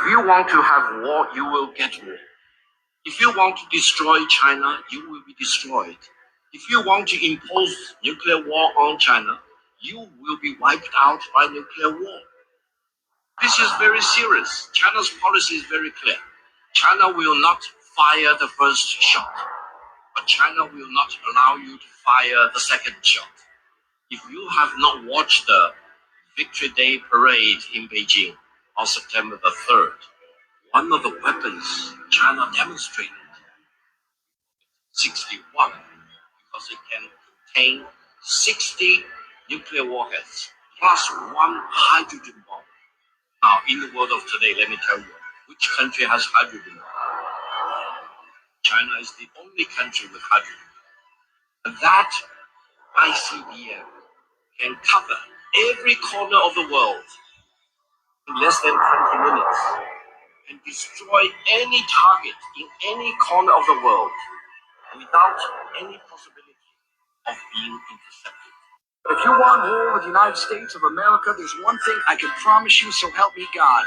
you want to have war, you will get war. If you want to destroy China, you will be destroyed. If you want to impose nuclear war on China, you will be wiped out by nuclear war. This is very serious. China's policy is very clear. China will not fire the first shot, but China will not allow you to fire the second shot. If you have not watched the Victory Day parade in Beijing on September the 3rd, one of the weapons China demonstrated, 61, because it can contain 60 nuclear warheads plus one hydrogen bomb. Now, in the world of today, let me tell you, which country has hydrogen bomb? China is the only country with hydrogen bomb. And that ICBM can cover every corner of the world in less than 20 minutes and destroy any target in any corner of the world without any possibility of being intercepted. But if you want war with the United States of America, there's one thing I can promise you, so help me God.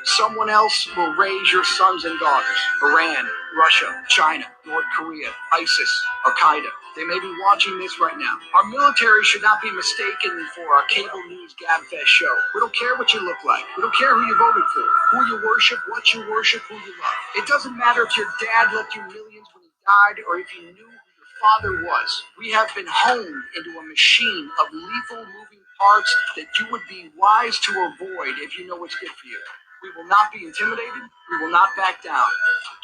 Someone else will raise your sons and daughters. Iran, Russia, China, North Korea, ISIS, Al-Qaeda. They may be watching this right now. Our military should not be mistaken for a cable news gabfest show. We don't care what you look like. We don't care who you voted for, who you worship, what you worship, who you love. It doesn't matter if your dad left you millions when he died or if you knew who your father was. We have been honed into a machine of lethal moving parts that you would be wise to avoid if you know what's good for you. We will not be intimidated. We will not back down.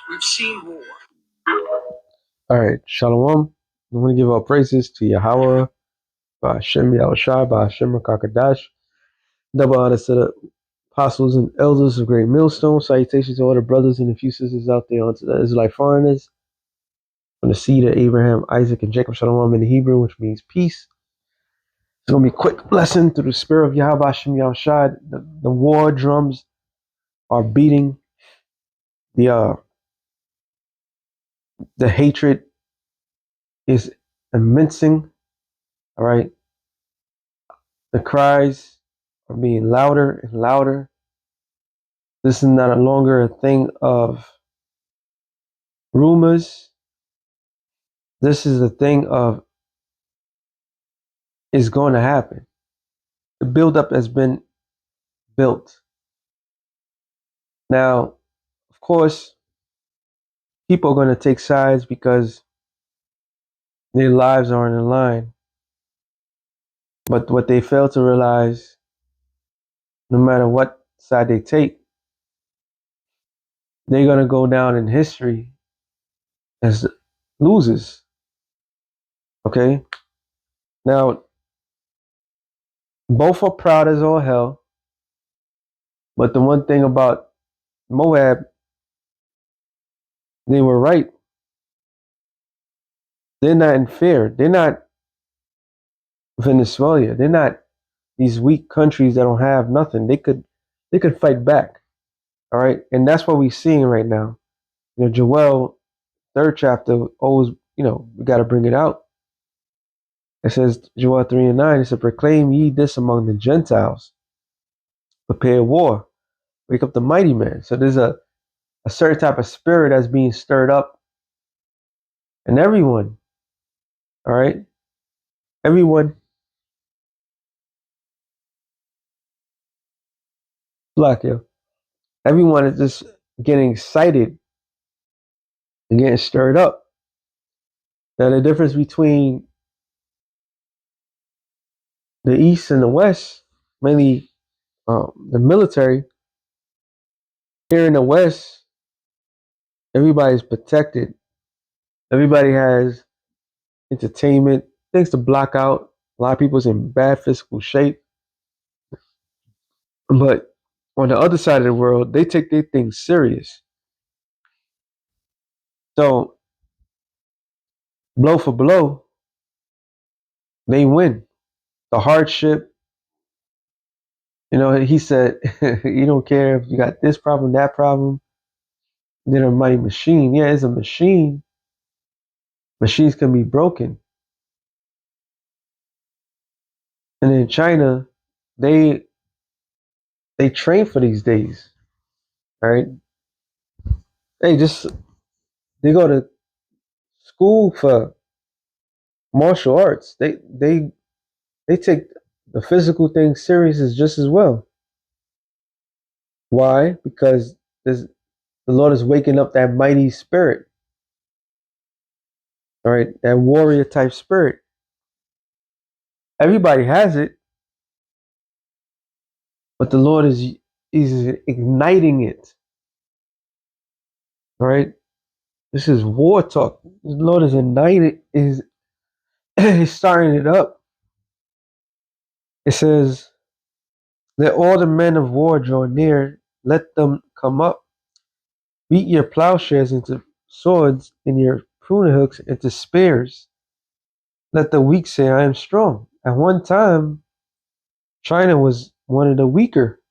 We've seen war. All right, Shalom. I want to give all praises to Yahweh, by Hashem Yahushua, by Hashem Kakadash. Double honors to the apostles and elders of Great Millstone. Salutations to all the brothers and a few sisters out there, onto the Israelite foreigners. From the seed of Abraham, Isaac, and Jacob. Shalom in the Hebrew, which means peace. It's going to be a quick blessing through the spirit of Yahweh Hashem Yahushua. The war drums are beating. The hatred is immensing. All right. The cries are being louder and louder. This is not longer a thing of rumors. This is a thing of it's going to happen. The buildup has been built. Now, of course, people are going to take sides because their lives are on the line. But what they fail to realize, no matter what side they take, they're going to go down in history as losers. Okay? Now, both are proud as all hell. But the one thing about Moab, they were right. They're not in fear. They're not Venezuela. They're not these weak countries that don't have nothing. They could fight back. All right. And that's what we're seeing right now. You know, Joel, 3rd chapter, always, we got to bring it out. It says, Joel 3:9, it said, proclaim ye this among the Gentiles. Prepare war. Wake up the mighty man. So there's a certain type of spirit that's being stirred up. And everyone, all right, everyone, black, yo, everyone is just getting excited and getting stirred up. Now, the difference between the East and the West, mainly the military, here in the West, everybody's protected. Everybody has entertainment, things to block out. A lot of people's in bad physical shape. But on the other side of the world, they take their things serious. So, blow for blow, they win. The hardship, he said, you don't care if you got this problem, that problem. They're a mighty machine. Yeah, it's a machine. Machines can be broken. And in China, they train for these days. All right. Hey, just they go to school for martial arts. They take the physical thing serious as just as well. Why? Because the Lord is waking up that mighty spirit. All right, that warrior type spirit. Everybody has it, but the Lord is igniting it. All right. This is war talk. The Lord is igniting is he's starting it up. It says, let all the men of war draw near, let them come up. Beat your plowshares into swords and your pruning hooks into spears. Let the weak say, I am strong. At one time, China was one of the weaker.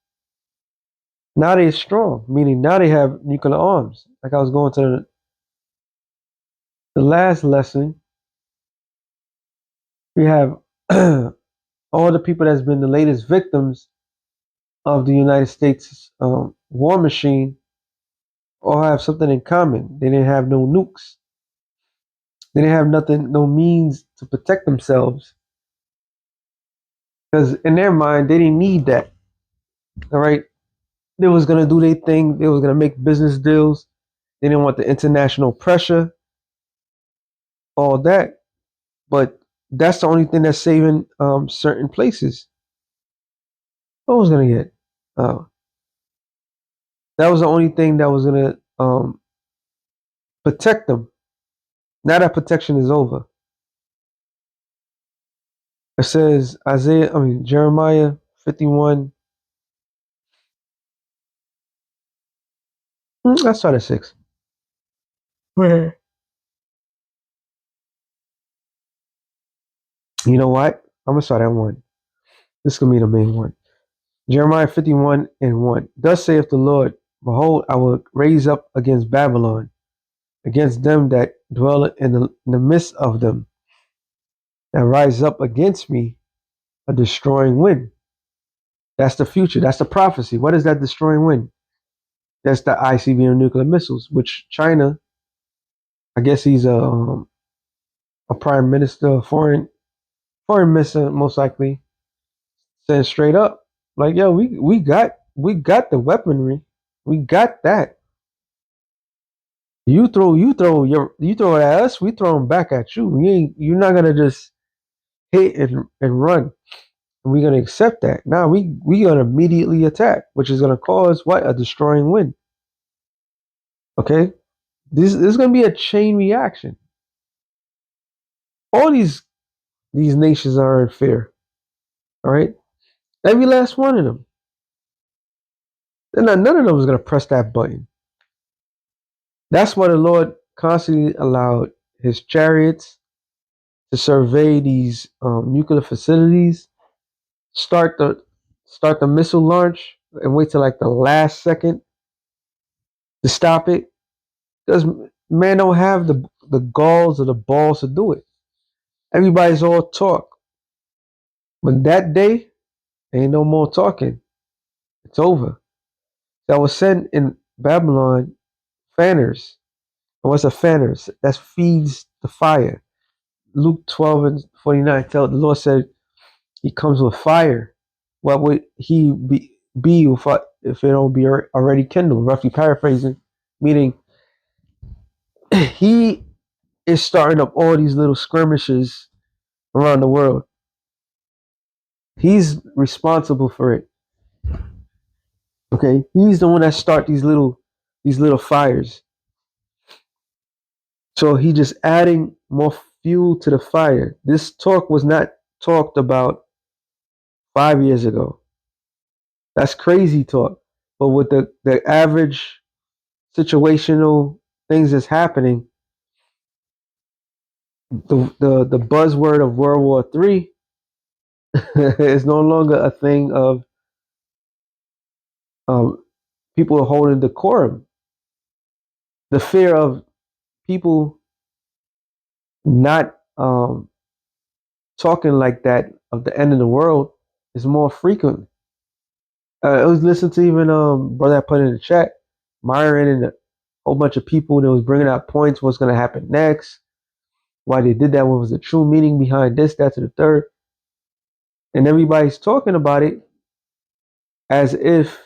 Now they're strong, meaning now they have nuclear arms. Like I was going to the last lesson, we have all the people that's been the latest victims of the United States war machine all have something in common. They didn't have no nukes. They didn't have nothing, no means to protect themselves. Because in their mind, they didn't need that. All right. They was gonna do their thing. They was gonna make business deals. They didn't want the international pressure, all that. But that's the only thing that's saving certain places. What was gonna get? Uh, that was the only thing that was gonna protect them. Now that protection is over. It says Jeremiah 51. I started at 6. You know what? I'm gonna start at 1. This is gonna be the main one. Jeremiah 51 and 1. Thus saith the Lord, behold, I will raise up against Babylon, against them that dwell in the midst of them, that rise up against me, a destroying wind. That's the future. That's the prophecy. What is that destroying wind? That's the ICBM nuclear missiles, which China, I guess he's a prime minister, foreign minister, most likely, said straight up, like, yo, we got the weaponry, we got that. You throw it at us, we throw them back at you. You're not gonna just hit and run. And we're gonna accept that. Now we gonna immediately attack, which is gonna cause what? A destroying wind. Okay? This is gonna be a chain reaction. All these nations are in fear. All right? Every last one of them. None of them is gonna press that button. That's why the Lord constantly allowed his chariots to survey these nuclear facilities, start the missile launch, and wait till like the last second to stop it. Because man don't have the galls or the balls to do it. Everybody's all talk, but that day ain't no more talking. It's over. That was sent in Babylon fanners. And what's a fanner? That feeds the fire. Luke 12 and 49 tell the Lord said he comes with fire. What would he be if it don't be already kindled? Roughly paraphrasing, meaning he is starting up all these little skirmishes around the world. He's responsible for it. Okay, he's the one that start these little fires. So he just adding more fuel to the fire. This talk was not talked about 5 years ago. That's crazy talk. But with the average situational things that's happening, the buzzword of World War III is no longer a thing of um, people holding decorum. The fear of people not talking like that of the end of the world is more frequent. I was listening to even brother I put in the chat. Myron and a whole bunch of people, and it was bringing out points, what's going to happen next, why they did that, what was the true meaning behind this, that, to the third. And everybody's talking about it as if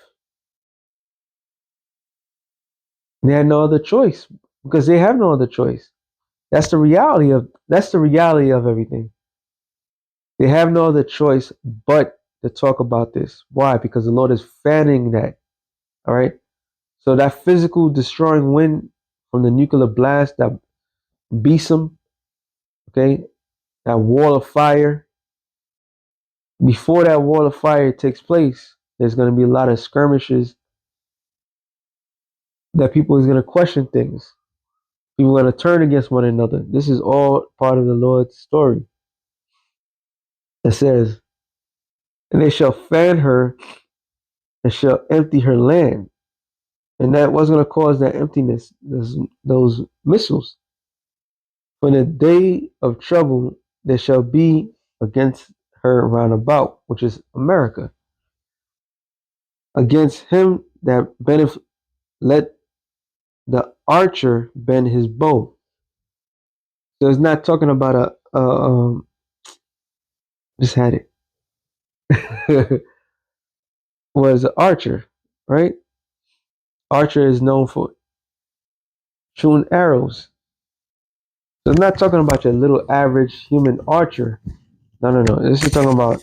they had no other choice, because they have no other choice. That's the reality of everything. They have no other choice but to talk about this. Why? Because the Lord is fanning that. All right. So that physical destroying wind from the nuclear blast that beats them, okay, that wall of fire. Before that wall of fire takes place, there's going to be a lot of skirmishes that people is going to question things. People are going to turn against one another. This is all part of the Lord's story. It says, and they shall fan her and shall empty her land. And that was going to cause that emptiness, those missiles. For in the day of trouble, there shall be against her round about, which is America, against him that bendeth, let the archer bend his bow. So it's not talking about just had it, was an archer, right? Archer is known for shooting arrows. So it's not talking about your little average human archer. No, no, no. This is talking about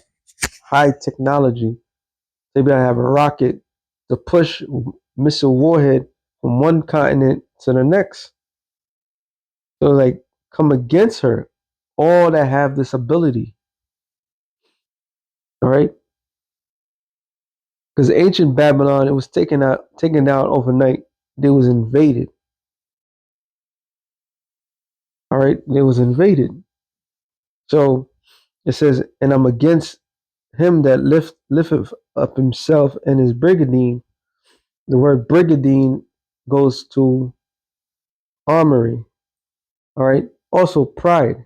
high technology. They better have a rocket to push missile warhead from one continent to the next. So like come against her, all that have this ability. All right. Because ancient Babylon, it was taken down overnight. They was invaded. All right. They was invaded. So it says, and I'm against him that lifteth up himself and his brigadine. The word brigadine goes to armory. All right. Also pride.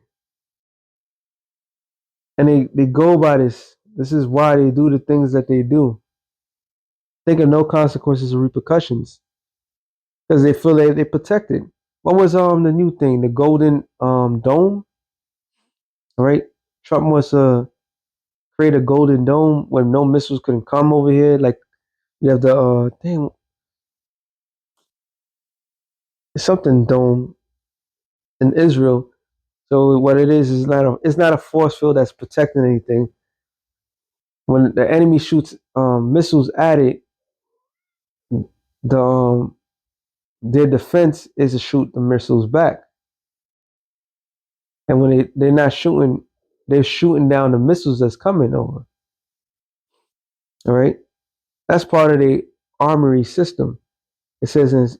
And they go by this. This is why they do the things that they do. Think of no consequences or repercussions. Because they feel they're protected. What was the new thing? The golden dome? All right. Trump wants to create a golden dome where no missiles can come over here. Like we have the thing, something dome in Israel. So what it is not a force field that's protecting anything. When the enemy shoots missiles at it, the their defense is to shoot the missiles back. And when they're not shooting, they're shooting down the missiles that's coming over. All right. That's part of the armory system. It says,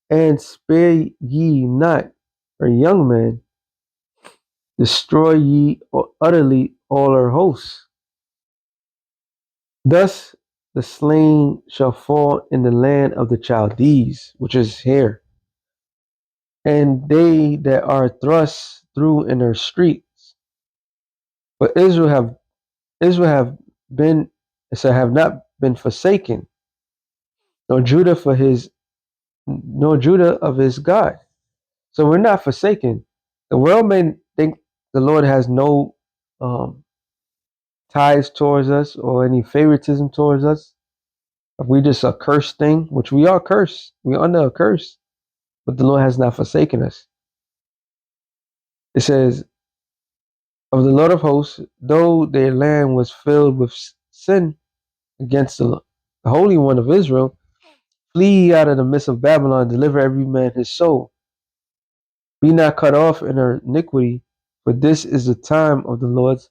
and spare ye not, or young men, destroy ye utterly all her hosts. Thus the slain shall fall in the land of the Chaldees, which is here, and they that are thrust through in her streets. But Israel have been, so have not been forsaken, nor Judah for his, nor Judah of his God. So we're not forsaken. The world may think the Lord has no um, ties towards us or any favoritism towards us. If we just a cursed thing, which we are cursed, we're under a curse, but the Lord has not forsaken us. It says, of the Lord of hosts, though their land was filled with sin against the Holy One of Israel, flee out of the midst of Babylon, deliver every man his soul. Be not cut off in her iniquity, for this is the time of the Lord's.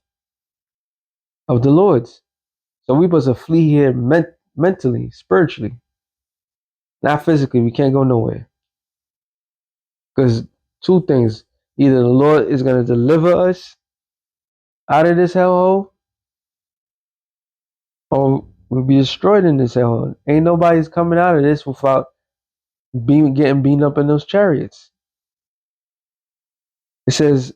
So we supposed to flee here mentally, spiritually, not physically. We can't go nowhere. Because two things. Either the Lord is going to deliver us out of this hellhole, or we'll be destroyed in this hellhole. Ain't nobody's coming out of this without getting beaten up in those chariots. It says,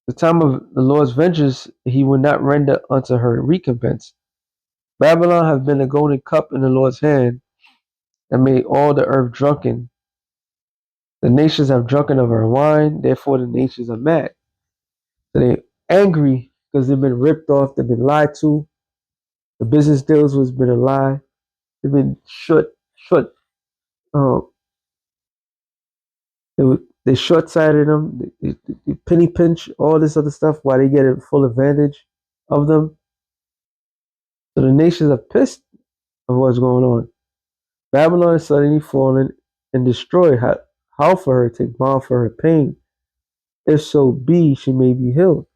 the time of the Lord's vengeance, he will not render unto her recompense. Babylon hath been a golden cup in the Lord's hand, that made all the earth drunken. The nations have drunken of her wine, therefore the nations are mad. So they're angry because they've been ripped off, they've been lied to. The business deals was been a lie. They've been short. Uh, they short-sighted them. They penny pinch all this other stuff while they get a full advantage of them. So the nations are pissed of what's going on. Babylon is suddenly fallen and destroyed. How for her take balm for her pain? If so be she may be healed.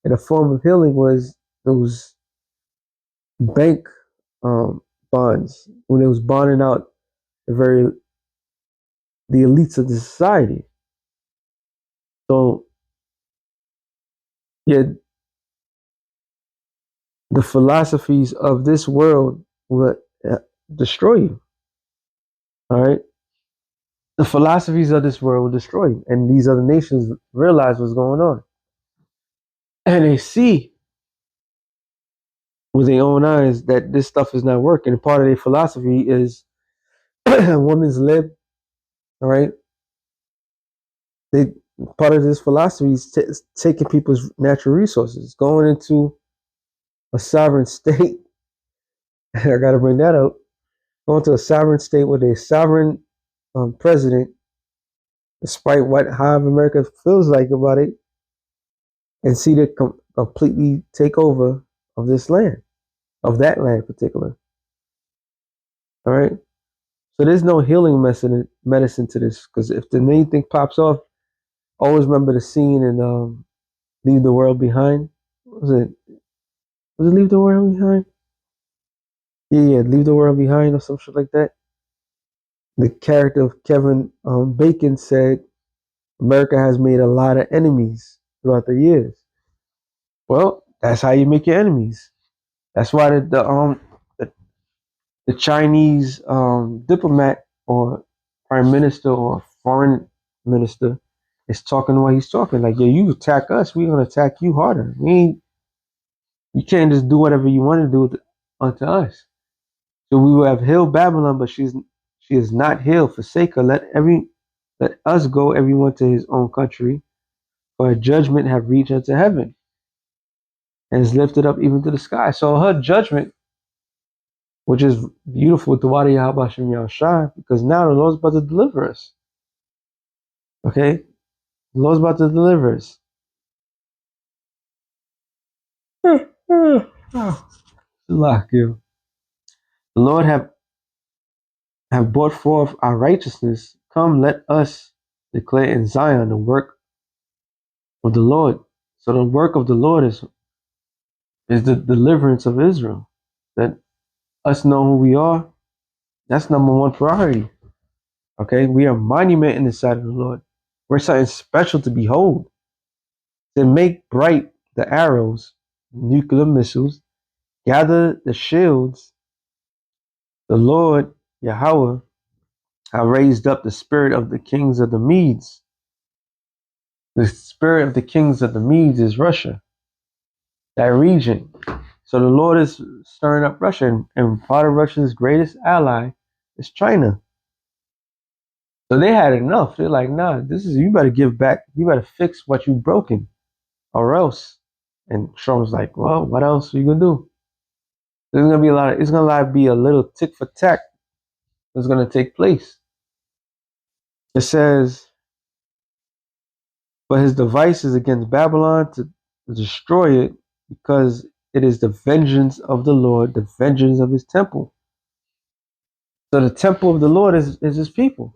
And a form of healing was those bank bonds when it was bonding out the elites of the society. So yeah, the philosophies of this world will destroy you. All right, the philosophies of this world will destroy you, and these other nations realize what's going on, and they see with their own eyes that this stuff is not working. And part of their philosophy is women's lib. All right, they part of this philosophy is taking people's natural resources, going into a sovereign state. I got to bring that up. Going to a sovereign state with a sovereign president, despite what how America feels like about it, and see it completely take over of this land, of that land in particular. All right. So there's no healing medicine to this, because if the main thing pops off, always remember the scene in Leave the World Behind. What was it? Was it Leave the World Behind? Yeah, Leave the World Behind or some shit like that. The character of Kevin Bacon said, America has made a lot of enemies throughout the years. Well, that's how you make your enemies. That's why the Chinese diplomat or prime minister or foreign minister is talking the way he's talking. Like, yeah, you attack us, we're gonna attack you harder. You can't just do whatever you want to do unto us. So we will have healed Babylon, but she is not healed. Forsake her. Let us go, everyone to his own country, for her judgment have reached unto heaven and is lifted up even to the sky. So her judgment, which is beautiful to Wadi Yahabashim Yahushua, because now the Lord's about to deliver us. Okay? The Lord's about to deliver us. The Lord have brought forth our righteousness. Come, let us declare in Zion the work of the Lord. So the work of the Lord is the deliverance of Israel. That us know who we are, that's number one priority. Okay? We are a monument in the sight of the Lord. We're something special to behold. To make bright the arrows, nuclear missiles, gather the shields, the Lord, Yahweh, have raised up the spirit of the kings of the Medes. The spirit of the kings of the Medes is Russia, that region. So the Lord is stirring up Russia, and part of Russia's greatest ally is China. So they had enough. They're like, nah, you better give back. You better fix what you've broken, or else. And Trump was like, well, what else are you gonna do? There's gonna be it's gonna be a little tick for tack that's gonna take place. It says, but his devices against Babylon to destroy it, because it is the vengeance of the Lord, the vengeance of his temple. So the temple of the Lord is his people.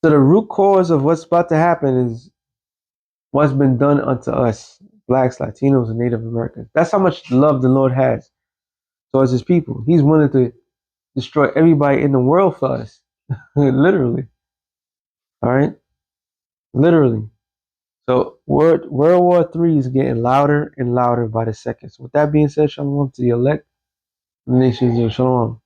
So the root cause of what's about to happen is what's been done unto us, blacks, Latinos, and Native Americans. That's how much love the Lord has towards his people. He's willing to destroy everybody in the world for us. Literally. All right? Literally. So World War III is getting louder and louder by the second. So with that being said, shalom to the elect, the nations of shalom.